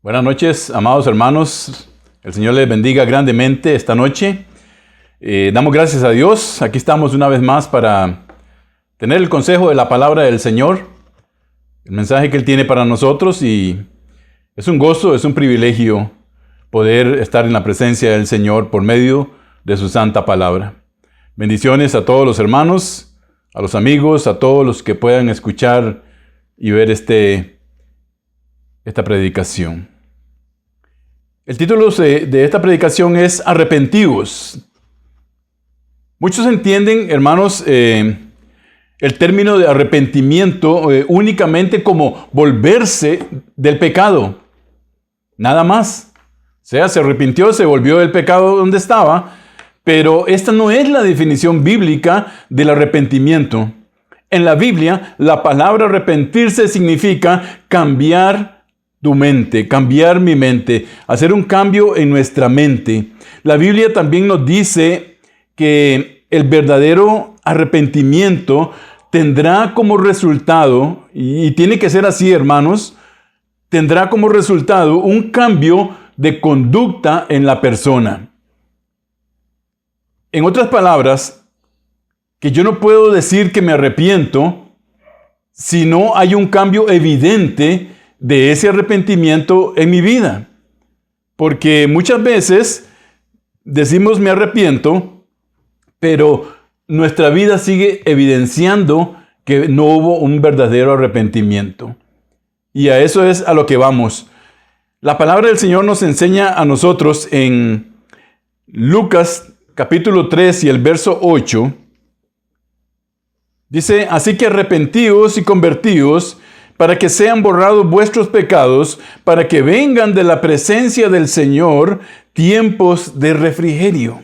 Buenas noches, amados hermanos. El Señor les bendiga grandemente esta noche. Damos gracias a Dios. Aquí estamos una vez más para tener el consejo de la palabra del Señor, el mensaje que Él tiene para nosotros, y es un gozo, es un privilegio poder estar en la presencia del Señor por medio de su santa palabra. Bendiciones a todos los hermanos, a los amigos, a todos los que puedan escuchar y ver esta predicación. El título de esta predicación es Arrepentíos. Muchos entienden, hermanos, el término de arrepentimiento únicamente como volverse del pecado. Nada más. O sea, se arrepintió, se volvió del pecado donde estaba, pero esta no es la definición bíblica del arrepentimiento. En la Biblia, la palabra arrepentirse significa cambiar tu mente, cambiar mi mente, hacer un cambio en nuestra mente. La Biblia también nos dice que el verdadero arrepentimiento tendrá como resultado, y tiene que ser así, hermanos, tendrá como resultado un cambio de conducta en la persona. En otras palabras, que yo no puedo decir que me arrepiento si no hay un cambio evidente de ese arrepentimiento en mi vida. Porque muchas veces decimos me arrepiento, pero nuestra vida sigue evidenciando que no hubo un verdadero arrepentimiento. Y a eso es a lo que vamos. La palabra del Señor nos enseña a nosotros en Lucas capítulo 3 y el verso 8. Dice, así que arrepentíos y convertíos para que sean borrados vuestros pecados, para que vengan de la presencia del Señor tiempos de refrigerio.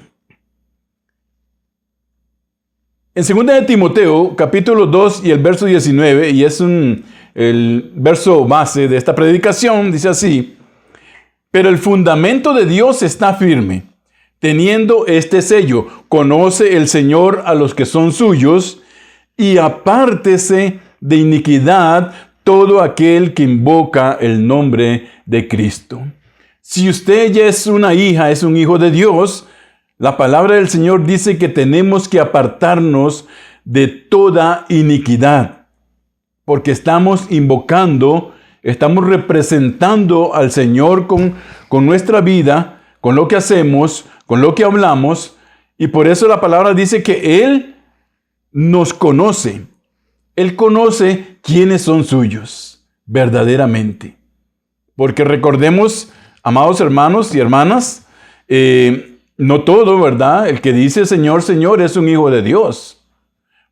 En 2 de Timoteo, capítulo 2 y el verso 19, y es el verso base de esta predicación, dice así, pero el fundamento de Dios está firme, teniendo este sello, conoce el Señor a los que son suyos, y apártese de iniquidad todo aquel que invoca el nombre de Cristo. Si usted ya es una hija, es un hijo de Dios, la palabra del Señor dice que tenemos que apartarnos de toda iniquidad, porque estamos invocando, estamos representando al Señor con nuestra vida, con lo que hacemos, con lo que hablamos, y por eso la palabra dice que Él nos conoce. Él conoce quiénes son suyos, verdaderamente. Porque recordemos, amados hermanos y hermanas, no todo, ¿verdad? El que dice Señor, Señor es un hijo de Dios.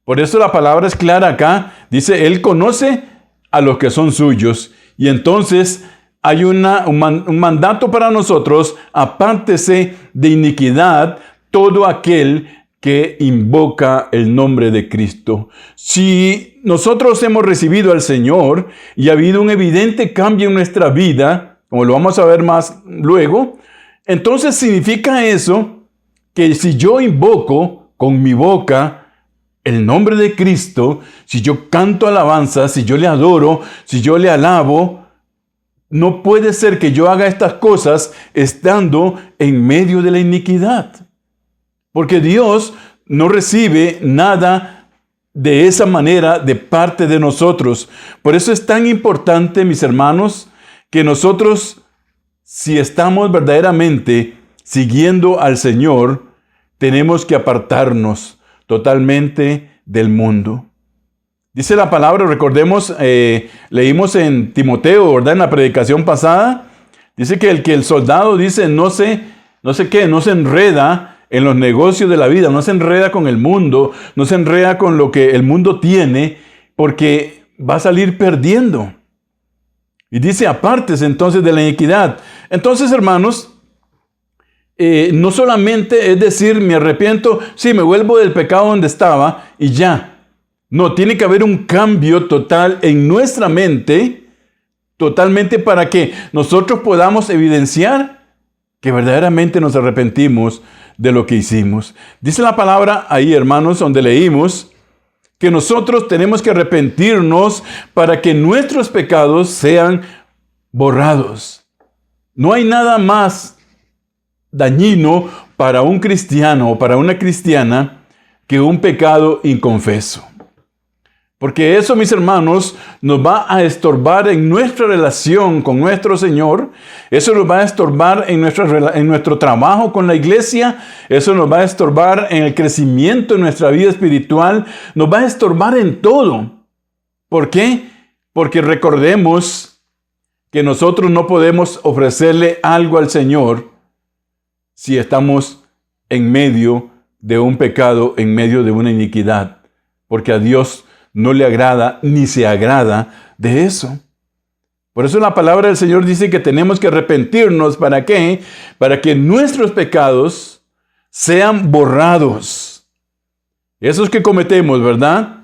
Por eso la palabra es clara acá. Dice, Él conoce a los que son suyos. Y entonces hay un mandato para nosotros, apártese de iniquidad todo aquel que invoca el nombre de Cristo. Si nosotros hemos recibido al Señor y ha habido un evidente cambio en nuestra vida, como lo vamos a ver más luego, entonces significa eso que si yo invoco con mi boca el nombre de Cristo, si yo canto alabanza, si yo le adoro, si yo le alabo, no puede ser que yo haga estas cosas estando en medio de la iniquidad. Porque Dios no recibe nada de esa manera de parte de nosotros. Por eso es tan importante, mis hermanos, que nosotros, si estamos verdaderamente siguiendo al Señor, tenemos que apartarnos totalmente del mundo. Dice la palabra, recordemos, leímos en Timoteo, ¿verdad? En la predicación pasada, dice que el soldado dice, no se enreda en los negocios de la vida, no se enreda con el mundo, no se enreda con lo que el mundo tiene, porque va a salir perdiendo. Y dice, apártese entonces de la iniquidad. Entonces, hermanos, no solamente es decir, me arrepiento, sí, me vuelvo del pecado donde estaba y ya. No, tiene que haber un cambio total en nuestra mente, totalmente para que nosotros podamos evidenciar que verdaderamente nos arrepentimos de lo que hicimos. Dice la palabra ahí, hermanos, donde leímos que nosotros tenemos que arrepentirnos para que nuestros pecados sean borrados. No hay nada más dañino para un cristiano o para una cristiana que un pecado inconfeso. Porque eso, mis hermanos, nos va a estorbar en nuestra relación con nuestro Señor. Eso nos va a estorbar en nuestro trabajo con la iglesia. Eso nos va a estorbar en el crecimiento de nuestra vida espiritual. Nos va a estorbar en todo. ¿Por qué? Porque recordemos que nosotros no podemos ofrecerle algo al Señor si estamos en medio de un pecado, en medio de una iniquidad. Porque a Dios no le agrada ni se agrada de eso. Por eso la palabra del Señor dice que tenemos que arrepentirnos. ¿Para qué? Para que nuestros pecados sean borrados. Esos que cometemos, ¿verdad?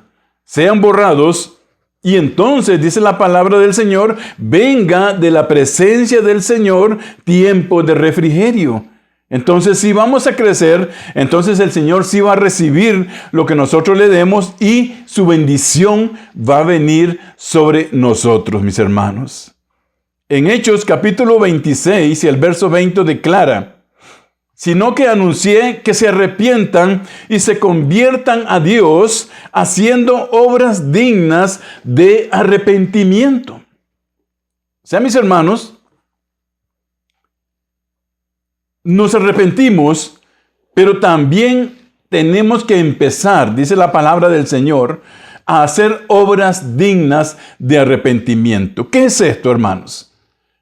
Sean borrados. Y entonces, dice la palabra del Señor, venga de la presencia del Señor tiempo de refrigerio. Entonces, si vamos a crecer, entonces el Señor sí va a recibir lo que nosotros le demos y su bendición va a venir sobre nosotros, mis hermanos. En Hechos capítulo 26 y el verso 20 declara, sino que anuncié que se arrepientan y se conviertan a Dios haciendo obras dignas de arrepentimiento. O sea, mis hermanos, nos arrepentimos, pero también tenemos que empezar, dice la palabra del Señor, a hacer obras dignas de arrepentimiento. ¿Qué es esto, hermanos?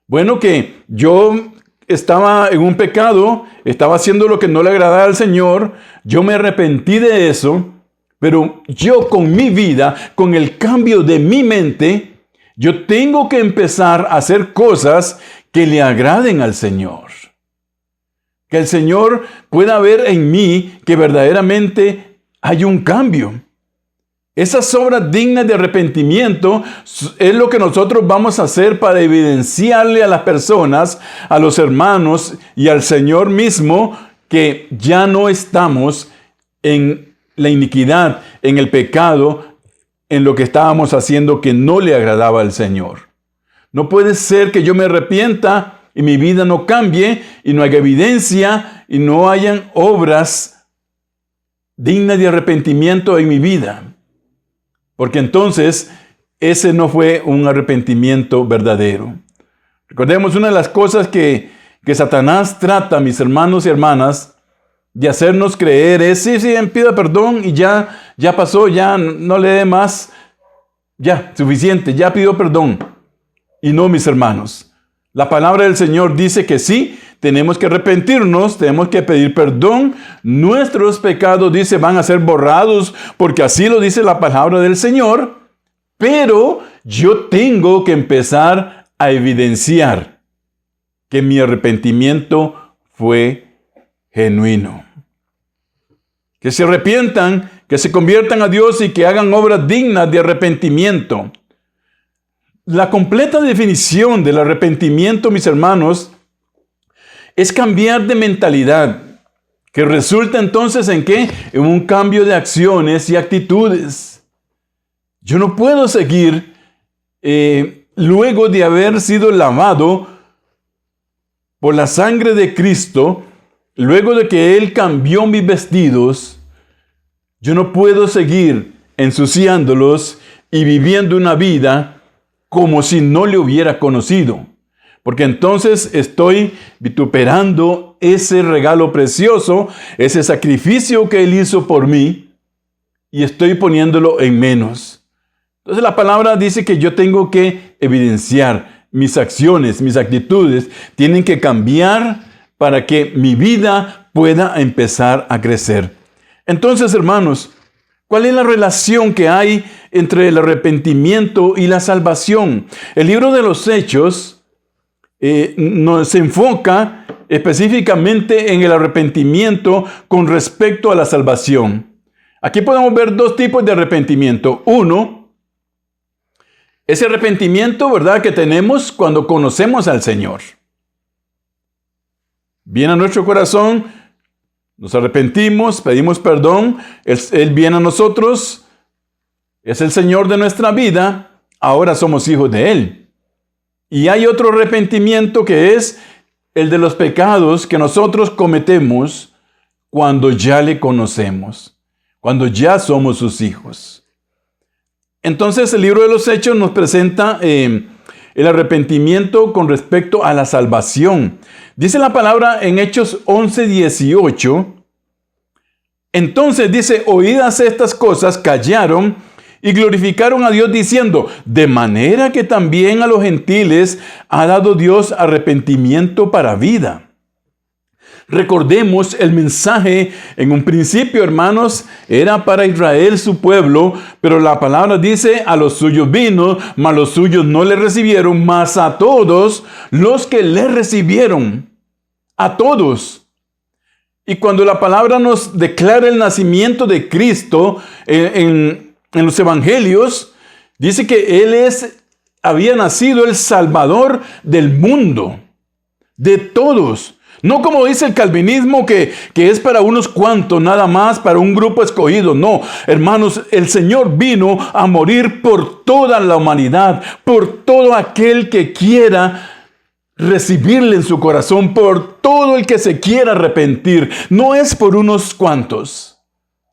Bueno, que yo estaba en un pecado, estaba haciendo lo que no le agradaba al Señor, yo me arrepentí de eso, pero yo con mi vida, con el cambio de mi mente, yo tengo que empezar a hacer cosas que le agraden al Señor. Que el Señor pueda ver en mí que verdaderamente hay un cambio. Esas obras dignas de arrepentimiento es lo que nosotros vamos a hacer para evidenciarle a las personas, a los hermanos y al Señor mismo que ya no estamos en la iniquidad, en el pecado, en lo que estábamos haciendo que no le agradaba al Señor. No puede ser que yo me arrepienta y mi vida no cambie, y no haya evidencia, y no hayan obras dignas de arrepentimiento en mi vida. Porque entonces, ese no fue un arrepentimiento verdadero. Recordemos, una de las cosas que Satanás trata, mis hermanos y hermanas, de hacernos creer es, sí, pida perdón y ya pasó, ya no le dé más, ya, suficiente, ya pidió perdón. Y no, mis hermanos. La palabra del Señor dice que sí, tenemos que arrepentirnos, tenemos que pedir perdón. Nuestros pecados, dice, van a ser borrados, porque así lo dice la palabra del Señor. Pero yo tengo que empezar a evidenciar que mi arrepentimiento fue genuino. Que se arrepientan, que se conviertan a Dios y que hagan obras dignas de arrepentimiento. La completa definición del arrepentimiento, mis hermanos, es cambiar de mentalidad, que resulta entonces ¿en qué? En un cambio de acciones y actitudes. Yo no puedo seguir luego de haber sido lavado por la sangre de Cristo, luego de que Él cambió mis vestidos, yo no puedo seguir ensuciándolos y viviendo una vida como si no le hubiera conocido. Porque entonces estoy vituperando ese regalo precioso, ese sacrificio que Él hizo por mí, y estoy poniéndolo en menos. Entonces la palabra dice que yo tengo que evidenciar mis acciones, mis actitudes, tienen que cambiar para que mi vida pueda empezar a crecer. Entonces, hermanos, ¿cuál es la relación que hay entre el arrepentimiento y la salvación? El libro de los Hechos se enfoca específicamente en el arrepentimiento con respecto a la salvación. Aquí podemos ver dos tipos de arrepentimiento. Uno, ese arrepentimiento, ¿verdad?, que tenemos cuando conocemos al Señor. Viene a nuestro corazón, nos arrepentimos, pedimos perdón, Él viene a nosotros, es el Señor de nuestra vida, ahora somos hijos de Él. Y hay otro arrepentimiento que es el de los pecados que nosotros cometemos cuando ya le conocemos, cuando ya somos sus hijos. Entonces el libro de los Hechos nos presenta el arrepentimiento con respecto a la salvación. Dice la palabra en Hechos 11:18. Entonces dice, oídas estas cosas, callaron y glorificaron a Dios diciendo, de manera que también a los gentiles ha dado Dios arrepentimiento para vida. Recordemos el mensaje en un principio, hermanos, era para Israel su pueblo, pero la palabra dice, a los suyos vino, mas los suyos no le recibieron, mas a todos los que le recibieron, a todos. Y cuando la palabra nos declara el nacimiento de Cristo en los evangelios, dice que Él había nacido el Salvador del mundo, de todos. No como dice el calvinismo que es para unos cuantos nada más, para un grupo escogido. No, hermanos, el Señor vino a morir por toda la humanidad, por todo aquel que quiera recibirle en su corazón, por todo el que se quiera arrepentir. No es por unos cuantos.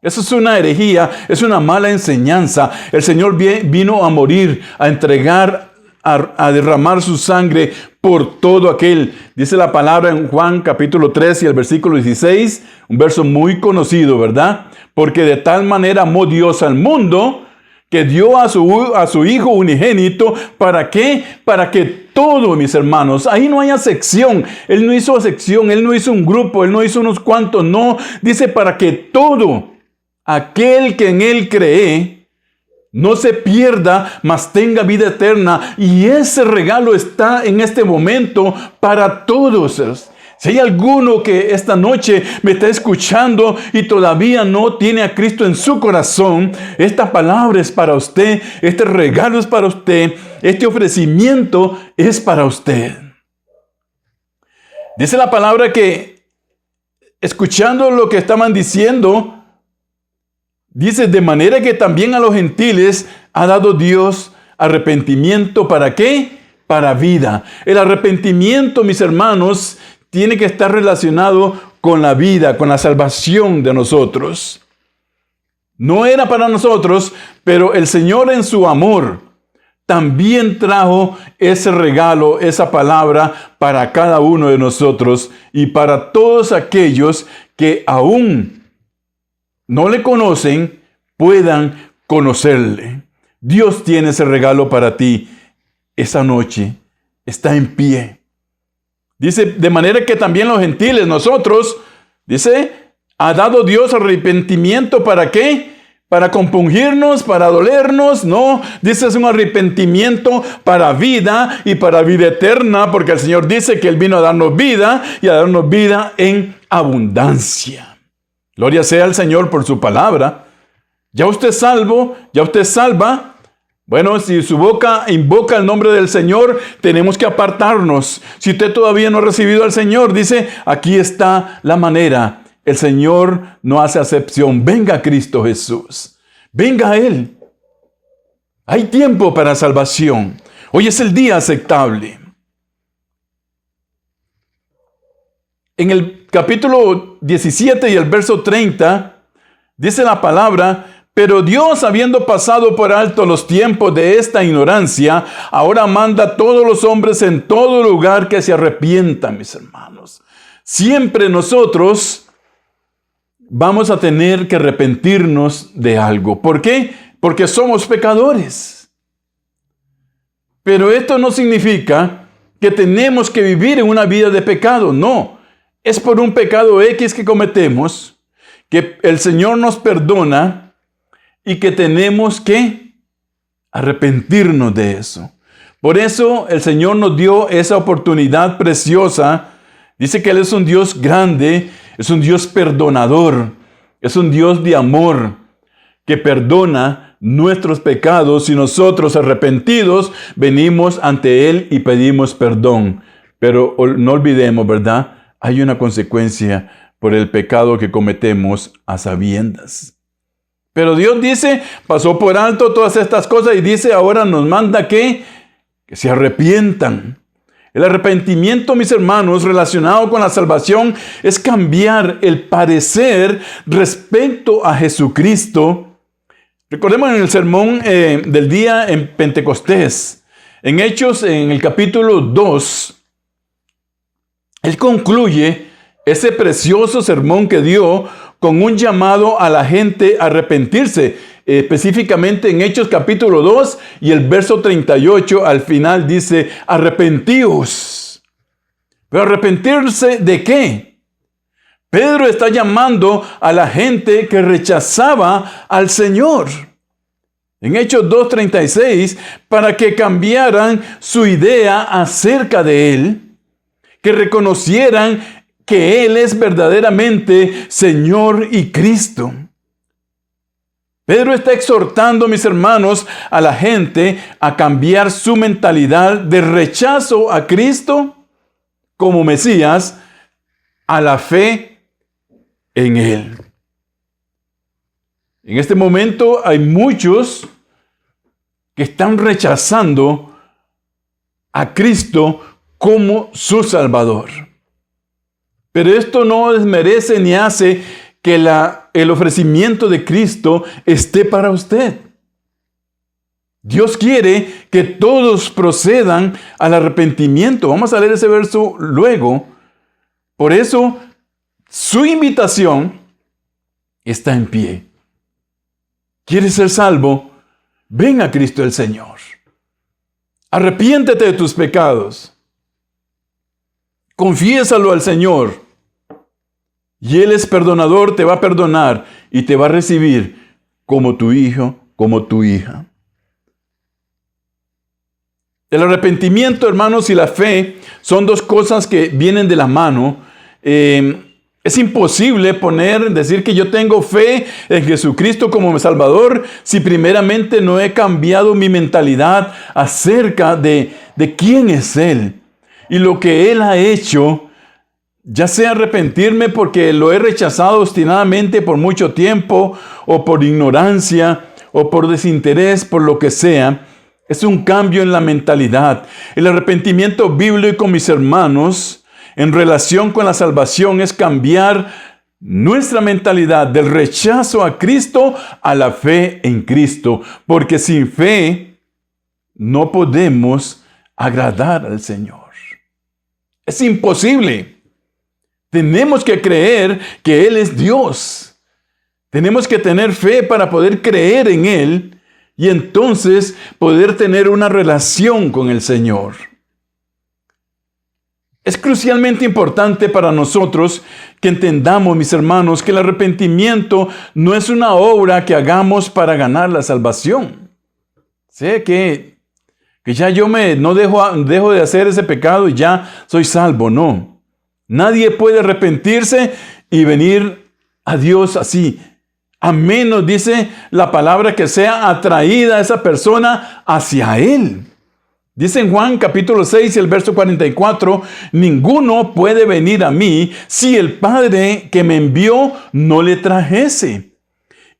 Eso es una herejía, es una mala enseñanza. El Señor vino a morir, a entregar, a derramar su sangre por todo aquel. Dice la palabra en Juan capítulo 3 y el versículo 16, un verso muy conocido, ¿verdad? Porque de tal manera amó Dios al mundo que dio a su Hijo unigénito. ¿Para qué? Para que todos, mis hermanos, ahí no hay acepción. Él no hizo acepción, Él no hizo un grupo, Él no hizo unos cuantos, no. Dice para que todo aquel que en Él cree no se pierda, mas tenga vida eterna. Y ese regalo está en este momento para todos. Si hay alguno que esta noche me está escuchando y todavía no tiene a Cristo en su corazón, esta palabra es para usted, este regalo es para usted, este ofrecimiento es para usted. Dice la palabra que, escuchando lo que estaban diciendo, dice, de manera que también a los gentiles ha dado Dios arrepentimiento. ¿Para qué? Para vida. El arrepentimiento, mis hermanos, tiene que estar relacionado con la vida, con la salvación de nosotros. No era para nosotros, pero el Señor en su amor también trajo ese regalo, esa palabra para cada uno de nosotros y para todos aquellos que aún no le conocen, puedan conocerle. Dios tiene ese regalo para ti esa noche. Está en pie. Dice, de manera que también los gentiles, nosotros, dice, ha dado Dios arrepentimiento. ¿Para qué? Para compungirnos, para dolernos. No, dice, es un arrepentimiento para vida y para vida eterna, porque el Señor dice que Él vino a darnos vida y a darnos vida en abundancia. Gloria sea al Señor por su palabra. Ya usted es salvo, ya usted es salva. Bueno, si su boca invoca el nombre del Señor, tenemos que apartarnos. Si usted todavía no ha recibido al Señor, dice, aquí está la manera. El Señor no hace acepción. Venga a Cristo Jesús. Venga a Él. Hay tiempo para salvación. Hoy es el día aceptable. En el capítulo 17 y el verso 30, dice la palabra, pero Dios, habiendo pasado por alto los tiempos de esta ignorancia, ahora manda a todos los hombres en todo lugar que se arrepientan, mis hermanos. Siempre nosotros vamos a tener que arrepentirnos de algo. ¿Por qué? Porque somos pecadores. Pero esto no significa que tenemos que vivir en una vida de pecado, no. Es por un pecado X que cometemos, que el Señor nos perdona y que tenemos que arrepentirnos de eso. Por eso el Señor nos dio esa oportunidad preciosa. Dice que Él es un Dios grande, es un Dios perdonador, es un Dios de amor, que perdona nuestros pecados y nosotros arrepentidos venimos ante Él y pedimos perdón. Pero no olvidemos, ¿verdad? Hay una consecuencia por el pecado que cometemos a sabiendas. Pero Dios dice, pasó por alto todas estas cosas y dice, ahora nos manda que se arrepientan. El arrepentimiento, mis hermanos, relacionado con la salvación, es cambiar el parecer respecto a Jesucristo. Recordemos en el sermón del día en Pentecostés, en Hechos, en el capítulo 2, él concluye ese precioso sermón que dio con un llamado a la gente a arrepentirse. Específicamente en Hechos capítulo 2 y el verso 38 al final dice, arrepentíos. ¿Pero arrepentirse de qué? Pedro está llamando a la gente que rechazaba al Señor. En Hechos 2:36, para que cambiaran su idea acerca de Él, que reconocieran que Él es verdaderamente Señor y Cristo. Pedro está exhortando, mis hermanos, a la gente a cambiar su mentalidad de rechazo a Cristo como Mesías a la fe en Él. En este momento hay muchos que están rechazando a Cristo como su Salvador. Pero esto no desmerece ni hace que el ofrecimiento de Cristo esté para usted. Dios quiere que todos procedan al arrepentimiento. Vamos a leer ese verso luego. Por eso, su invitación está en pie. ¿Quieres ser salvo? Ven a Cristo el Señor. Arrepiéntete de tus pecados. Confiésalo al Señor. Y Él es perdonador, te va a perdonar y te va a recibir como tu hijo, como tu hija. El arrepentimiento, hermanos, y la fe son dos cosas que vienen de la mano. Es imposible decir que yo tengo fe en Jesucristo como mi Salvador si primeramente no he cambiado mi mentalidad acerca de quién es Él y lo que Él ha hecho. Ya sea arrepentirme porque lo he rechazado obstinadamente por mucho tiempo, o por ignorancia, o por desinterés, por lo que sea, es un cambio en la mentalidad. El arrepentimiento bíblico, mis hermanos, en relación con la salvación, es cambiar nuestra mentalidad del rechazo a Cristo a la fe en Cristo. Porque sin fe no podemos agradar al Señor. Es imposible. Tenemos que creer que Él es Dios. Tenemos que tener fe para poder creer en Él y entonces poder tener una relación con el Señor. Es crucialmente importante para nosotros que entendamos, mis hermanos, que el arrepentimiento no es una obra que hagamos para ganar la salvación. Sé que ya yo no dejo de hacer ese pecado y ya soy salvo, no. Nadie puede arrepentirse y venir a Dios así, a menos, dice la palabra, que sea atraída esa persona hacia Él. Dice en Juan capítulo 6 y el verso 44, ninguno puede venir a mí si el Padre que me envió no le trajese,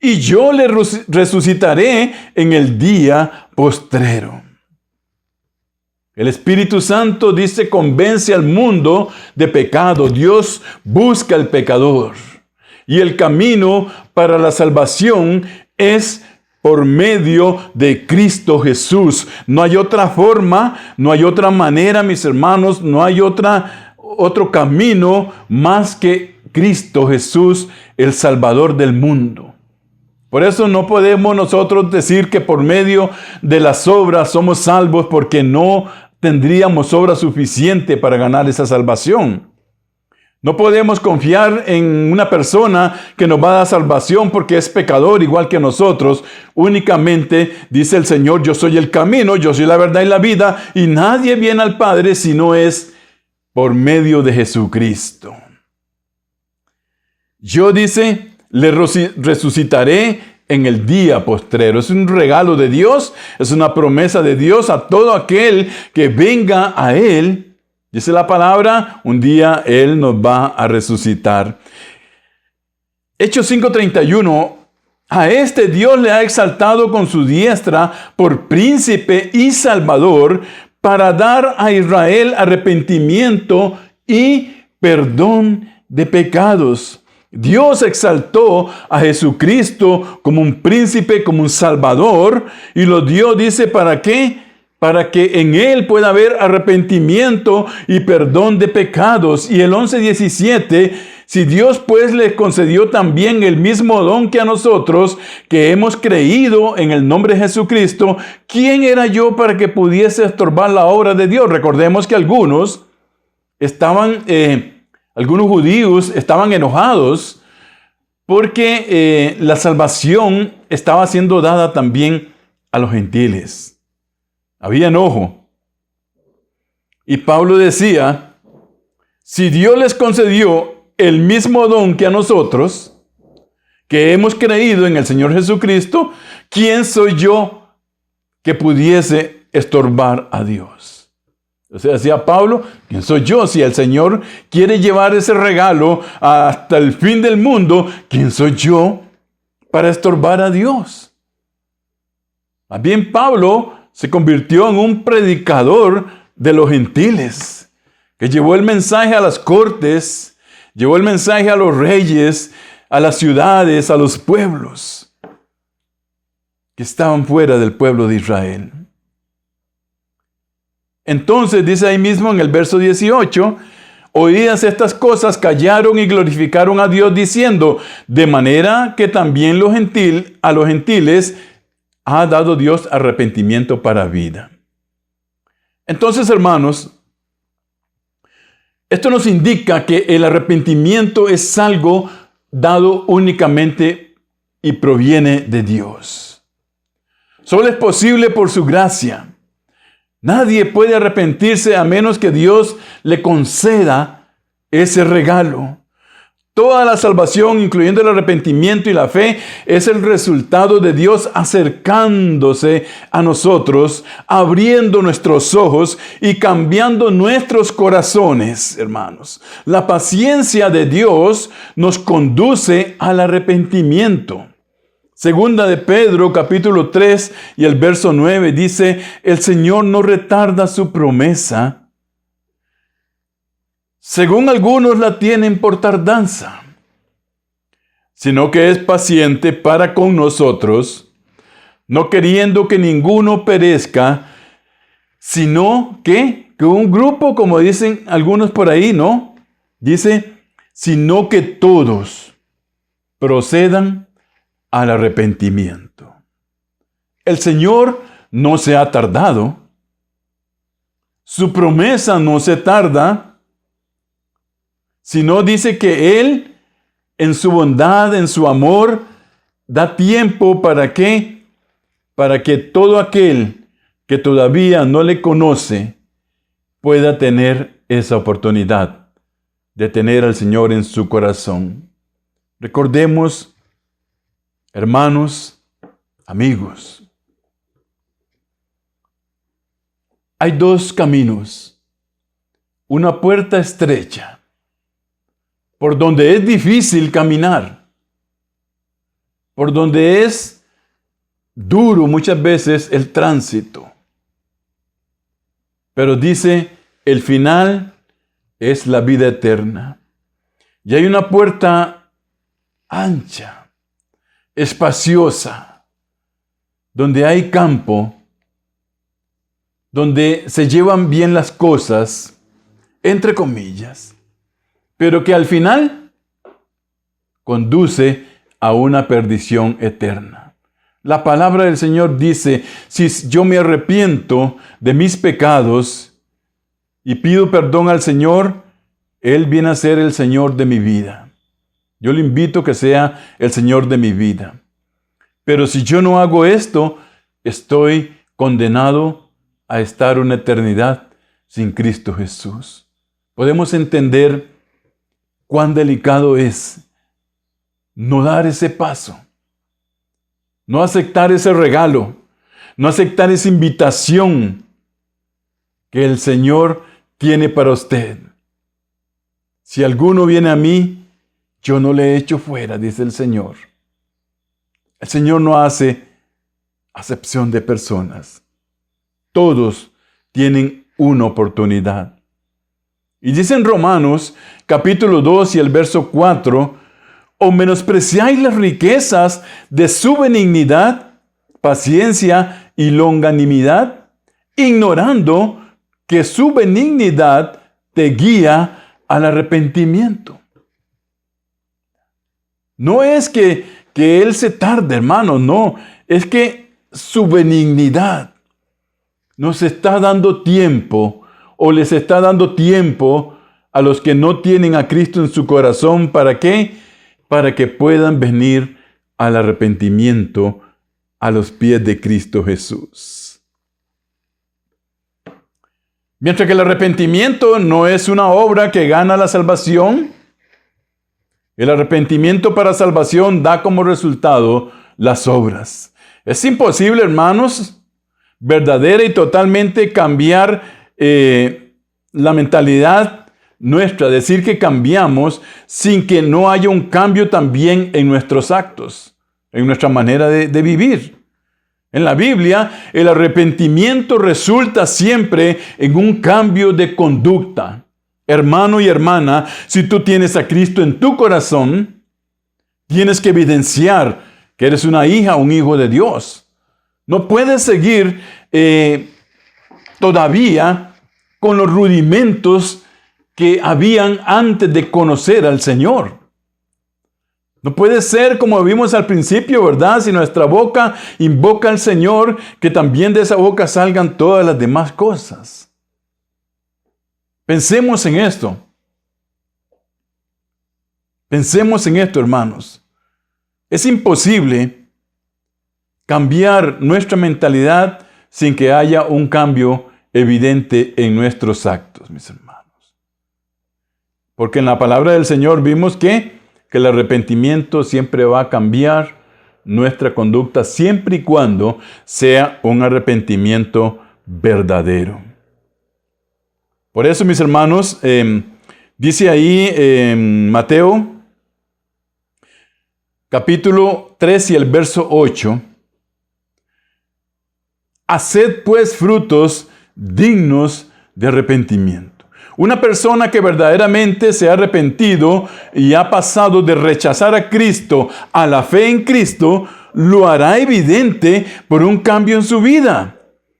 y yo le resucitaré en el día postrero. El Espíritu Santo, dice, convence al mundo de pecado. Dios busca al pecador. Y el camino para la salvación es por medio de Cristo Jesús. No hay otra forma, no hay otra manera, mis hermanos, no hay otro camino más que Cristo Jesús, el Salvador del mundo. Por eso no podemos nosotros decir que por medio de las obras somos salvos, porque no tendríamos obra suficiente para ganar esa salvación. No podemos confiar en una persona que nos va a dar salvación porque es pecador igual que nosotros. Únicamente dice el Señor, yo soy el camino, yo soy la verdad y la vida, y nadie viene al Padre si no es por medio de Jesucristo. Yo, dice, le resucitaré en el día postrero. Es un regalo de Dios, es una promesa de Dios a todo aquel que venga a Él. Dice la palabra, un día Él nos va a resucitar. Hechos 5:31, a este Dios le ha exaltado con su diestra por príncipe y salvador, para dar a Israel arrepentimiento y perdón de pecados. Dios exaltó a Jesucristo como un príncipe, como un salvador, y lo dio, dice, ¿para qué? Para que en Él pueda haber arrepentimiento y perdón de pecados. Y el 11:17, si Dios pues le concedió también el mismo don que a nosotros, que hemos creído en el nombre de Jesucristo, ¿quién era yo para que pudiese estorbar la obra de Dios? Recordemos que algunos judíos estaban enojados porque la salvación estaba siendo dada también a los gentiles. Había enojo. Y Pablo decía, si Dios les concedió el mismo don que a nosotros, que hemos creído en el Señor Jesucristo, ¿quién soy yo que pudiese estorbar a Dios? O sea, decía Pablo, ¿quién soy yo? Si el Señor quiere llevar ese regalo hasta el fin del mundo, ¿quién soy yo para estorbar a Dios? Más bien Pablo se convirtió en un predicador de los gentiles, que llevó el mensaje a las cortes, llevó el mensaje a los reyes, a las ciudades, a los pueblos que estaban fuera del pueblo de Israel. Entonces dice ahí mismo en el verso 18, oídas estas cosas, callaron y glorificaron a Dios diciendo, de manera que también a los gentiles ha dado Dios arrepentimiento para vida. Entonces, hermanos, esto nos indica que el arrepentimiento es algo dado únicamente y proviene de Dios. Solo es posible por su gracia. Nadie puede arrepentirse a menos que Dios le conceda ese regalo. Toda la salvación, incluyendo el arrepentimiento y la fe, es el resultado de Dios acercándose a nosotros, abriendo nuestros ojos y cambiando nuestros corazones, hermanos. La paciencia de Dios nos conduce al arrepentimiento. Segunda de Pedro, capítulo 3 y el verso 9 dice, el Señor no retarda su promesa, según algunos la tienen por tardanza, sino que es paciente para con nosotros, no queriendo que ninguno perezca, sino que un grupo, como dicen algunos por ahí, ¿no? Dice, sino que todos procedan al arrepentimiento. El Señor no se ha tardado, su promesa no se tarda, sino dice que Él, en su bondad, en su amor, da tiempo ¿para qué? Para que todo aquel que todavía no le conoce pueda tener esa oportunidad de tener al Señor en su corazón. Recordemos, hermanos, amigos, hay dos caminos, una puerta estrecha, por donde es difícil caminar, por donde es duro muchas veces el tránsito. Pero dice, el final es la vida eterna. Y hay una puerta ancha, espaciosa, donde hay campo, donde se llevan bien las cosas, entre comillas, pero que al final conduce a una perdición eterna. La palabra del Señor dice, si yo me arrepiento de mis pecados y pido perdón al Señor, Él viene a ser el Señor de mi vida. Yo le invito a que sea el Señor de mi vida. Pero si yo no hago esto, estoy condenado a estar una eternidad sin Cristo Jesús. Podemos entender cuán delicado es no dar ese paso, no aceptar ese regalo, no aceptar esa invitación que el Señor tiene para usted. Si alguno viene a mí, yo no le echo fuera, dice el Señor. El Señor no hace acepción de personas. Todos tienen una oportunidad. Y dice en Romanos, capítulo 2 y el verso 4, ¿o menospreciáis las riquezas de su benignidad, paciencia y longanimidad, ignorando que su benignidad te guía al arrepentimiento? No es que Él se tarde, hermano, no. Es que su benignidad nos está dando tiempo, o les está dando tiempo a los que no tienen a Cristo en su corazón. ¿Para qué? Para que puedan venir al arrepentimiento a los pies de Cristo Jesús. Mientras que el arrepentimiento no es una obra que gana la salvación, el arrepentimiento para salvación da como resultado las obras. Es imposible, hermanos, verdadera y totalmente cambiar la mentalidad nuestra, decir que cambiamos sin que no haya un cambio también en nuestros actos, en nuestra manera de vivir. En la Biblia, el arrepentimiento resulta siempre en un cambio de conducta. Hermano y hermana, si tú tienes a Cristo en tu corazón, tienes que evidenciar que eres una hija o un hijo de Dios. No puedes seguir todavía con los rudimentos que habían antes de conocer al Señor. No puede ser como vimos al principio, ¿verdad? Si nuestra boca invoca al Señor, que también de esa boca salgan todas las demás cosas. Pensemos en esto. Pensemos en esto, hermanos. Es imposible cambiar nuestra mentalidad sin que haya un cambio evidente en nuestros actos, mis hermanos. Porque en la palabra del Señor vimos que el arrepentimiento siempre va a cambiar nuestra conducta siempre y cuando sea un arrepentimiento verdadero. Por eso, mis hermanos, dice ahí en Mateo, capítulo 3 y el verso 8, haced pues frutos dignos de arrepentimiento. Una persona que verdaderamente se ha arrepentido y ha pasado de rechazar a Cristo a la fe en Cristo, lo hará evidente por un cambio en su vida.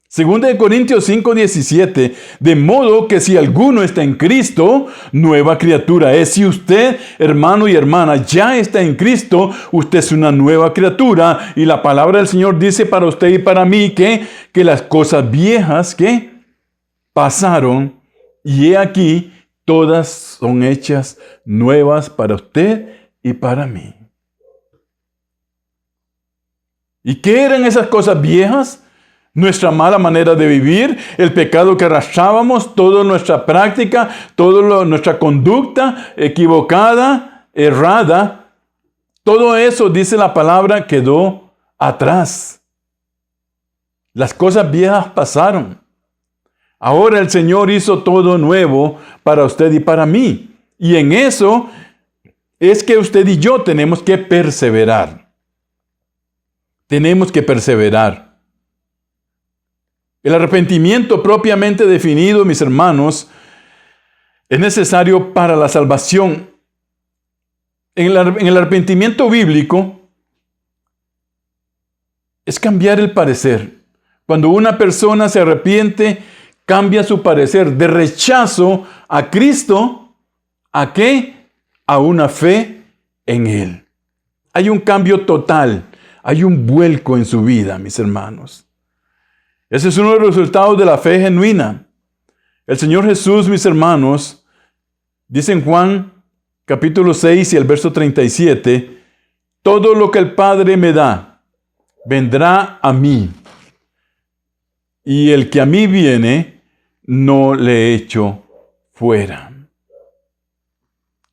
Segunda de Corintios 5:17, de modo que si alguno está en Cristo, nueva criatura es. Si usted, hermano y hermana, ya está en Cristo, usted es una nueva criatura. Y la palabra del Señor dice para usted y para mí que las cosas viejas que pasaron, y he aquí, todas son hechas nuevas para usted y para mí. ¿Y qué eran esas cosas viejas? Nuestra mala manera de vivir, el pecado que arrastrábamos, toda nuestra práctica, toda nuestra conducta equivocada, errada. Todo eso, dice la palabra, quedó atrás. Las cosas viejas pasaron. Ahora el Señor hizo todo nuevo para usted y para mí. Y en eso es que usted y yo tenemos que perseverar. Tenemos que perseverar. El arrepentimiento propiamente definido, mis hermanos, es necesario para la salvación. En el arrepentimiento bíblico es cambiar el parecer. Cuando una persona se arrepiente, cambia su parecer de rechazo a Cristo, ¿a qué? A una fe en Él. Hay un cambio total, hay un vuelco en su vida, mis hermanos. Ese es uno de los resultados de la fe genuina. El Señor Jesús, mis hermanos, dice en Juan capítulo 6 y el verso 37, todo lo que el Padre me da, vendrá a mí. Y el que a mí viene, no le echo fuera.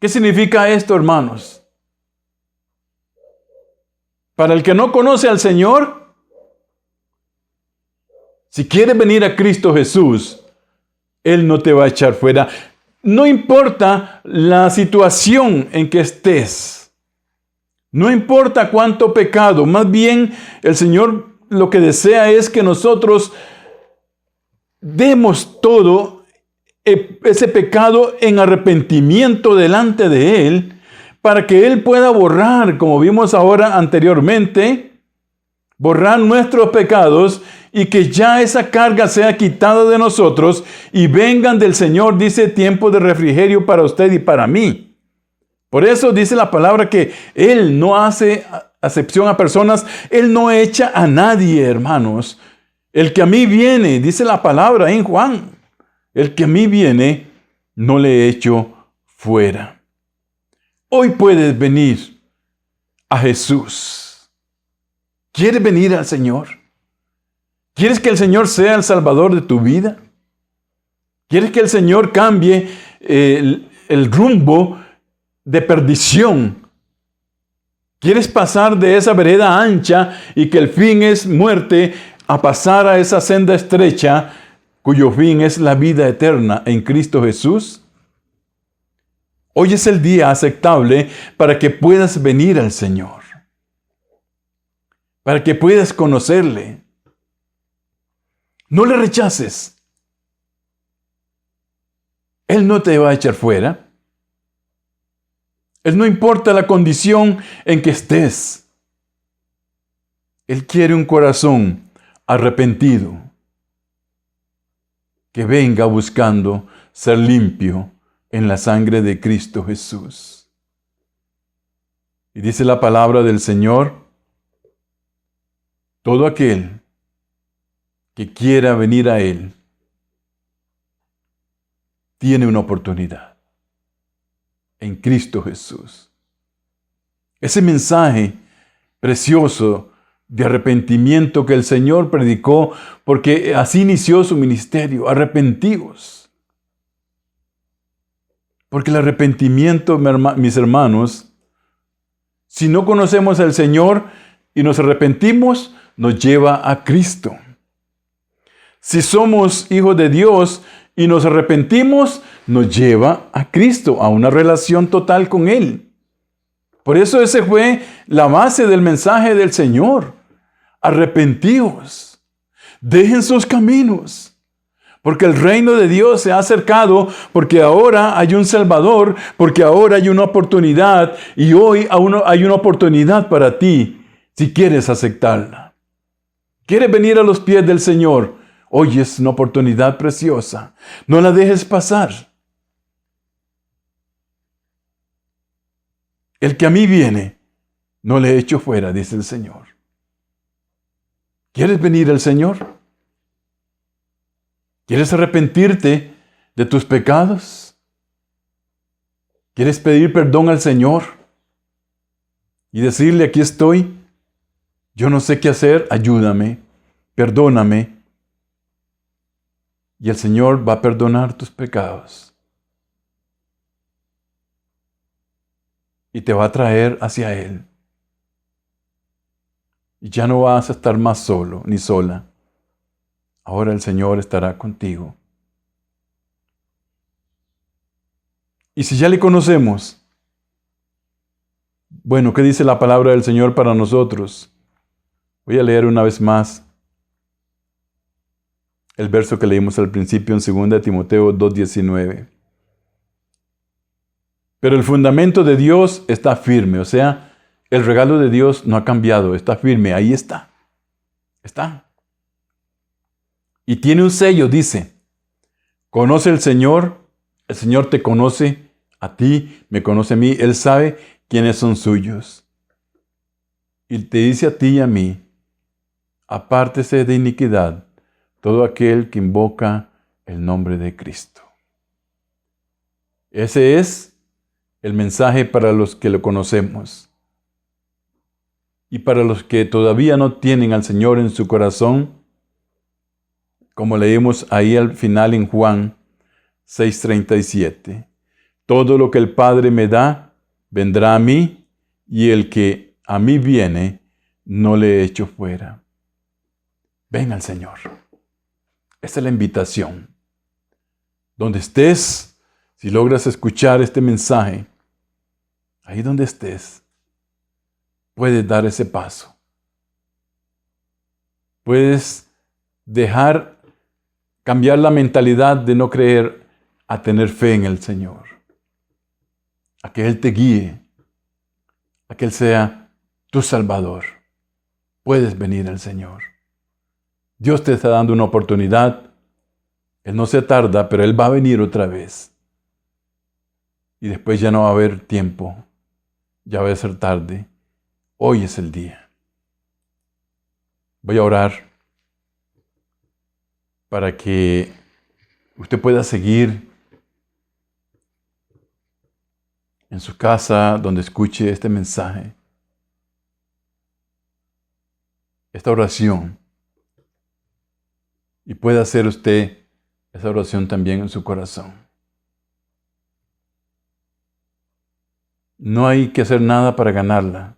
¿Qué significa esto, hermanos? Para el que no conoce al Señor, si quiere venir a Cristo Jesús, Él no te va a echar fuera. No importa la situación en que estés. No importa cuánto pecado. Más bien, el Señor lo que desea es que nosotros demos todo ese pecado en arrepentimiento delante de Él, para que Él pueda borrar, como vimos ahora anteriormente, borrar nuestros pecados y que ya esa carga sea quitada de nosotros y vengan del Señor, dice, tiempo de refrigerio para usted y para mí. Por eso dice la palabra que Él no hace acepción a personas, Él no echa a nadie, hermanos. El que a mí viene, dice la palabra en Juan, el que a mí viene, no le echo fuera. Hoy puedes venir a Jesús. ¿Quieres venir al Señor? ¿Quieres que el Señor sea el Salvador de tu vida? ¿Quieres que el Señor cambie el rumbo de perdición? ¿Quieres pasar de esa vereda ancha y que el fin es muerte a pasar a esa senda estrecha cuyo fin es la vida eterna en Cristo Jesús? Hoy es el día aceptable para que puedas venir al Señor, para que puedas conocerle. No le rechaces. Él no te va a echar fuera. Él no importa la condición en que estés. Él quiere un corazón arrepentido, que venga buscando ser limpio en la sangre de Cristo Jesús. Y dice la palabra del Señor, todo aquel que quiera venir a Él, tiene una oportunidad en Cristo Jesús. Ese mensaje precioso de arrepentimiento que el Señor predicó, porque así inició su ministerio, arrepentíos. Porque el arrepentimiento, mis hermanos, si no conocemos al Señor y nos arrepentimos, nos lleva a Cristo. Si somos hijos de Dios y nos arrepentimos, nos lleva a Cristo, a una relación total con Él. Por eso ese fue la base del mensaje del Señor. Arrepentíos, dejen sus caminos, porque el reino de Dios se ha acercado, porque ahora hay un Salvador, porque ahora hay una oportunidad, y hoy hay una oportunidad para ti, si quieres aceptarla. ¿Quieres venir a los pies del Señor? Hoy es una oportunidad preciosa. No la dejes pasar. El que a mí viene, no le echo fuera, dice el Señor. ¿Quieres venir al Señor? ¿Quieres arrepentirte de tus pecados? ¿Quieres pedir perdón al Señor? Y decirle, aquí estoy, yo no sé qué hacer, ayúdame, perdóname. Y el Señor va a perdonar tus pecados. Y te va a traer hacia Él. Y ya no vas a estar más solo ni sola. Ahora el Señor estará contigo. Y si ya le conocemos, bueno, ¿qué dice la palabra del Señor para nosotros? Voy a leer una vez más el verso que leímos al principio en 2 Timoteo 2:19. Pero el fundamento de Dios está firme, o sea, el regalo de Dios no ha cambiado, está firme, ahí está. Está. Y tiene un sello, dice, conoce el Señor te conoce a ti, me conoce a mí, Él sabe quiénes son suyos. Y te dice a ti y a mí, apártese de iniquidad todo aquel que invoca el nombre de Cristo. Ese es el mensaje para los que lo conocemos. Y para los que todavía no tienen al Señor en su corazón, como leímos ahí al final en Juan 6:37. Todo lo que el Padre me da, vendrá a mí, y el que a mí viene, no le echo fuera. Ven al Señor. Esta es la invitación. Donde estés, si logras escuchar este mensaje, ahí donde estés, puedes dar ese paso. Puedes dejar Cambiar la mentalidad de no creer a tener fe en el Señor. A que Él te guíe. A que Él sea tu Salvador. Puedes venir al Señor. Dios te está dando una oportunidad. Él no se tarda, pero Él va a venir otra vez. Y después ya no va a haber tiempo. Ya va a ser tarde. Hoy es el día. Voy a orar para que usted pueda seguir en su casa donde escuche este mensaje, esta oración, y pueda hacer usted esa oración también en su corazón. No hay que hacer nada para ganarla.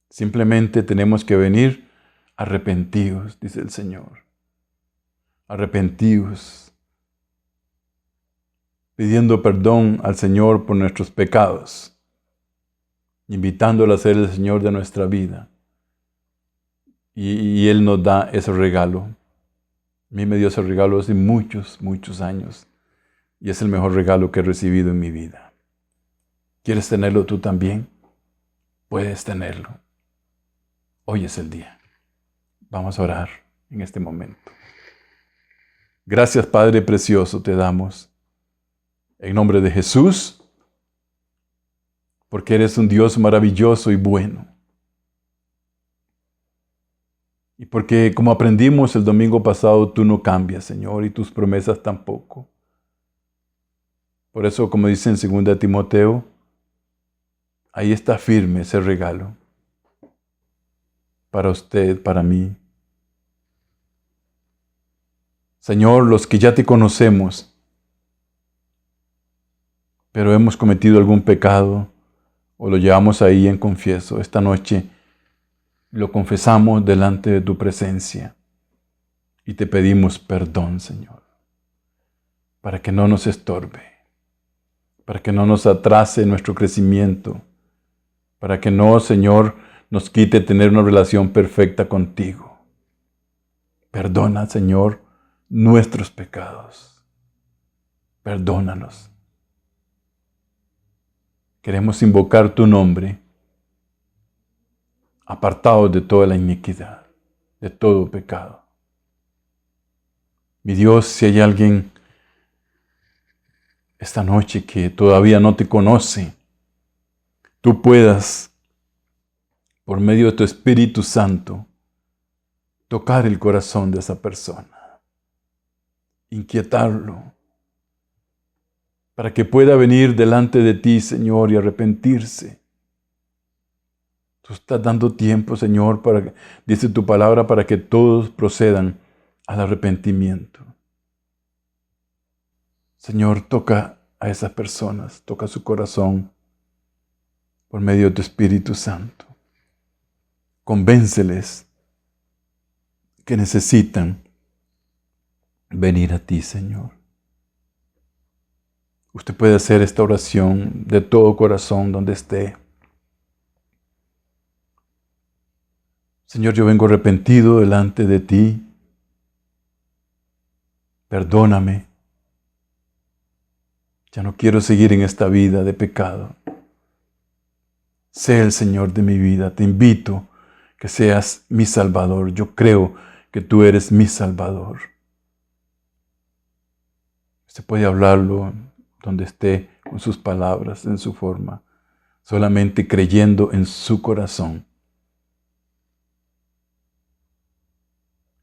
Simplemente tenemos que venir arrepentidos, dice el Señor. Arrepentidos, pidiendo perdón al Señor por nuestros pecados, invitándolo a ser el Señor de nuestra vida. Y Él nos da ese regalo. A mí me dio ese regalo hace muchos, muchos años. Y es el mejor regalo que he recibido en mi vida. ¿Quieres tenerlo tú también? Puedes tenerlo. Hoy es el día. Vamos a orar en este momento. Gracias, Padre precioso, te damos. En nombre de Jesús, porque eres un Dios maravilloso y bueno. Y porque, como aprendimos el domingo pasado, tú no cambias, Señor, y tus promesas tampoco. Por eso, como dice en 2 Timoteo, ahí está firme ese regalo. Para usted, para mí. Señor, los que ya te conocemos, pero hemos cometido algún pecado, o lo llevamos ahí en confieso, esta noche lo confesamos delante de tu presencia y te pedimos perdón, Señor, para que no nos estorbe, para que no nos atrase nuestro crecimiento, para que no, Señor, nos quite tener una relación perfecta contigo. Perdona, Señor, nuestros pecados. Perdónalos. Queremos invocar tu nombre, apartados de toda la iniquidad, de todo pecado. Mi Dios, si hay alguien esta noche que todavía no te conoce, tú puedas, por medio de tu Espíritu Santo, tocar el corazón de esa persona, inquietarlo, para que pueda venir delante de ti, Señor, y arrepentirse. Tú estás dando tiempo, Señor, dice tu palabra, para que todos procedan al arrepentimiento. Señor, toca a esas personas, toca su corazón por medio de tu Espíritu Santo. Convénceles que necesitan venir a ti, Señor. Usted puede hacer esta oración de todo corazón donde esté. Señor, yo vengo arrepentido delante de ti. Perdóname. Ya no quiero seguir en esta vida de pecado. Sé el Señor de mi vida. Te invito que seas mi Salvador. Yo creo que tú eres mi Salvador. Usted puede hablarlo donde esté, con sus palabras, en su forma, solamente creyendo en su corazón.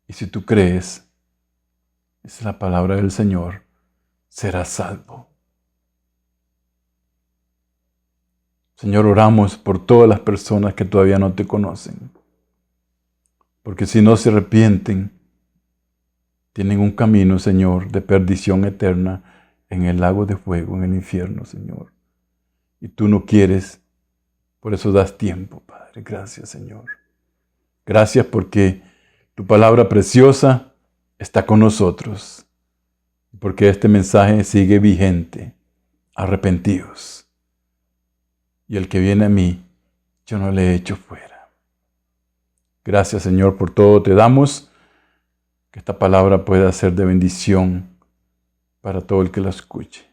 Y si tú crees, esa es la palabra del Señor, serás salvo. Señor, oramos por todas las personas que todavía no te conocen, porque si no se arrepienten, tienen un camino, Señor, de perdición eterna en el lago de fuego, en el infierno, Señor. Y tú no quieres, por eso das tiempo, Padre. Gracias, Señor. Gracias porque tu palabra preciosa está con nosotros, porque este mensaje sigue vigente. Arrepentidos. Y el que viene a mí, yo no le echo fuera. Gracias, Señor, por todo te damos. que esta palabra pueda ser de bendición para todo el que la escuche.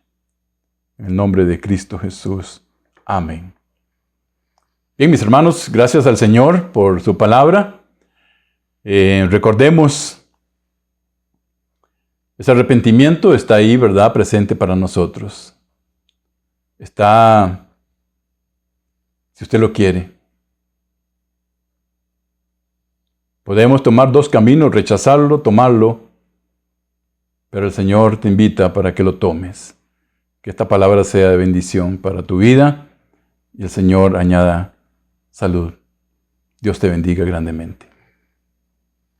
En el nombre de Cristo Jesús. Amén. Bien, mis hermanos, gracias al Señor por su palabra. Recordemos, ese arrepentimiento está ahí, ¿verdad?, presente para nosotros. Está, si usted lo quiere. Podemos tomar dos caminos, rechazarlo, tomarlo, pero el Señor te invita para que lo tomes. Que esta palabra sea de bendición para tu vida y el Señor añada salud. Dios te bendiga grandemente.